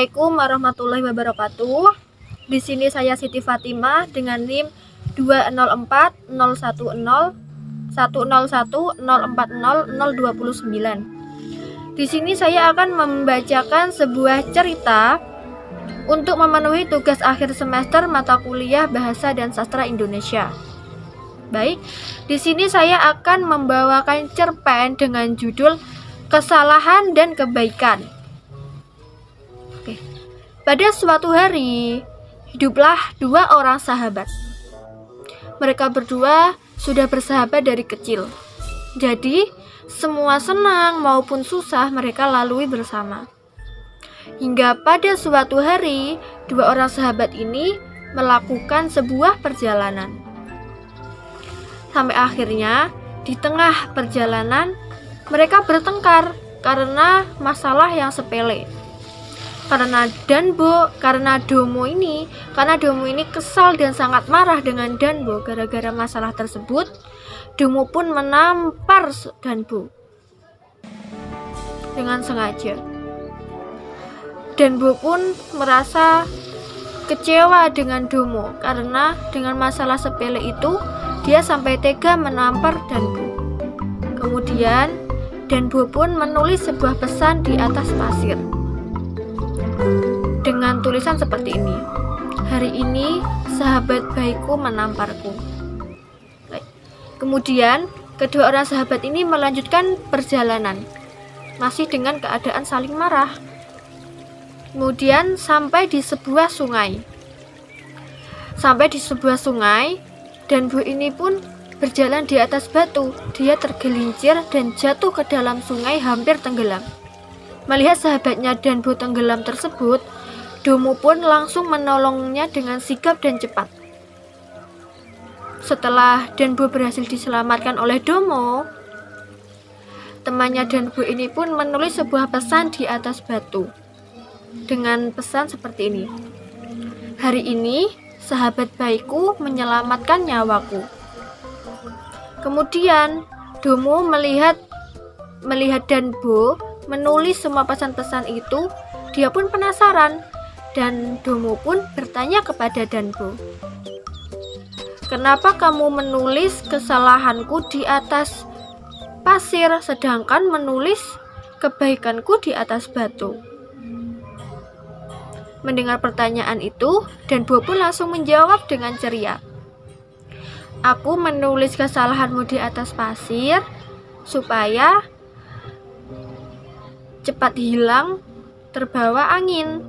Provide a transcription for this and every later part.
Assalamualaikum warahmatullahi wabarakatuh. Di sini saya Siti Fatimah dengan NIM 204 010 101 040 029. Di sini saya akan membacakan sebuah cerita untuk memenuhi tugas akhir semester mata kuliah Bahasa dan Sastra Indonesia. Baik, di sini saya akan membawakan cerpen dengan judul Kesalahan dan Kebaikan. Oke. Pada suatu hari, hiduplah dua orang sahabat. Mereka berdua sudah bersahabat dari kecil. Jadi, semua senang maupun susah mereka lalui bersama. Hingga pada suatu hari, dua orang sahabat ini melakukan sebuah perjalanan. Sampai akhirnya, di tengah perjalanan, mereka bertengkar karena masalah yang sepele. Karena Domo ini kesal dan sangat marah dengan Danbo gara-gara masalah tersebut. Domo pun menampar Danbo dengan sengaja. Danbo pun merasa kecewa dengan Domo karena dengan masalah sepele itu dia sampai tega menampar Danbo. Kemudian Danbo pun menulis sebuah pesan di atas pasir dengan tulisan seperti ini: "Hari ini sahabat baikku menamparku." Kemudian kedua orang sahabat ini melanjutkan perjalanan masih dengan keadaan saling marah. Kemudian sampai di sebuah sungai. Danbo ini pun berjalan di atas batu. Dia tergelincir dan jatuh ke dalam sungai hampir tenggelam. Melihat sahabatnya Danbo tenggelam tersebut, Domo pun langsung menolongnya dengan sigap dan cepat. Setelah Danbo berhasil diselamatkan oleh Domo, temannya Danbo ini pun menulis sebuah pesan di atas batu dengan pesan seperti ini: "Hari ini sahabat baikku menyelamatkan nyawaku." Kemudian Domo melihat Danbo menulis semua pesan-pesan itu. Dia pun penasaran dan Domo pun bertanya kepada Danbo, "Kenapa kamu menulis kesalahanku di atas pasir sedangkan menulis kebaikanku di atas batu?" Mendengar pertanyaan itu, Danbo pun langsung menjawab dengan ceria, "Aku menulis kesalahanmu di atas pasir supaya cepat hilang terbawa angin.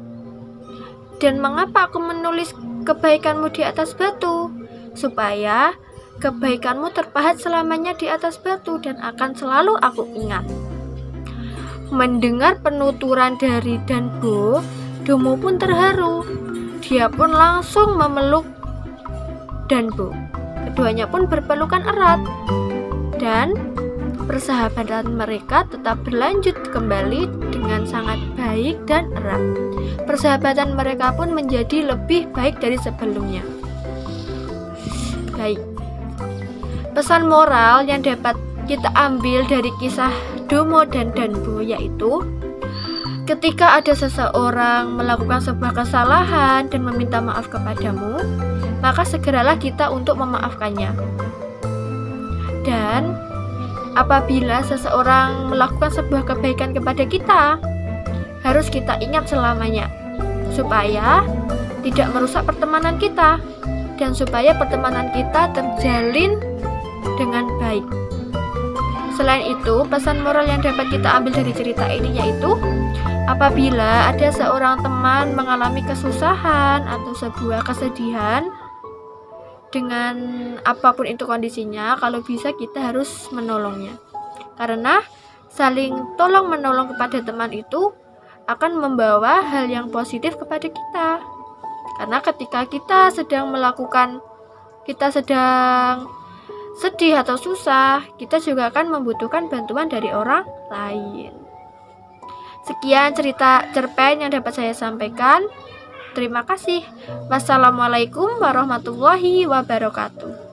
Dan mengapa aku menulis kebaikanmu di atas batu? Supaya kebaikanmu terpahat selamanya di atas batu dan akan selalu aku ingat." Mendengar penuturan dari Danbo, Domo pun terharu. Dia pun langsung memeluk Danbo. Keduanya pun berpelukan erat dan persahabatan mereka tetap berlanjut kembali dengan sangat baik dan erat. Persahabatan mereka pun menjadi lebih baik dari sebelumnya. Baik. Pesan moral yang dapat kita ambil dari kisah Domo dan Danbo yaitu: ketika ada seseorang melakukan sebuah kesalahan dan meminta maaf kepadamu, maka segeralah kita untuk memaafkannya. Dan apabila seseorang melakukan sebuah kebaikan kepada kita, harus kita ingat selamanya, supaya tidak merusak pertemanan kita dan supaya pertemanan kita terjalin dengan baik. Selain itu, pesan moral yang dapat kita ambil dari cerita ini yaitu: apabila ada seorang teman mengalami kesusahan atau sebuah kesedihan, dengan apapun itu kondisinya, kalau bisa kita harus menolongnya. Karena saling tolong menolong kepada teman itu akan membawa hal yang positif kepada kita. Karena ketika kita sedang sedih atau susah, kita juga akan membutuhkan bantuan dari orang lain. Sekian cerita cerpen yang dapat saya sampaikan. Terima kasih. Wassalamualaikum warahmatullahi wabarakatuh.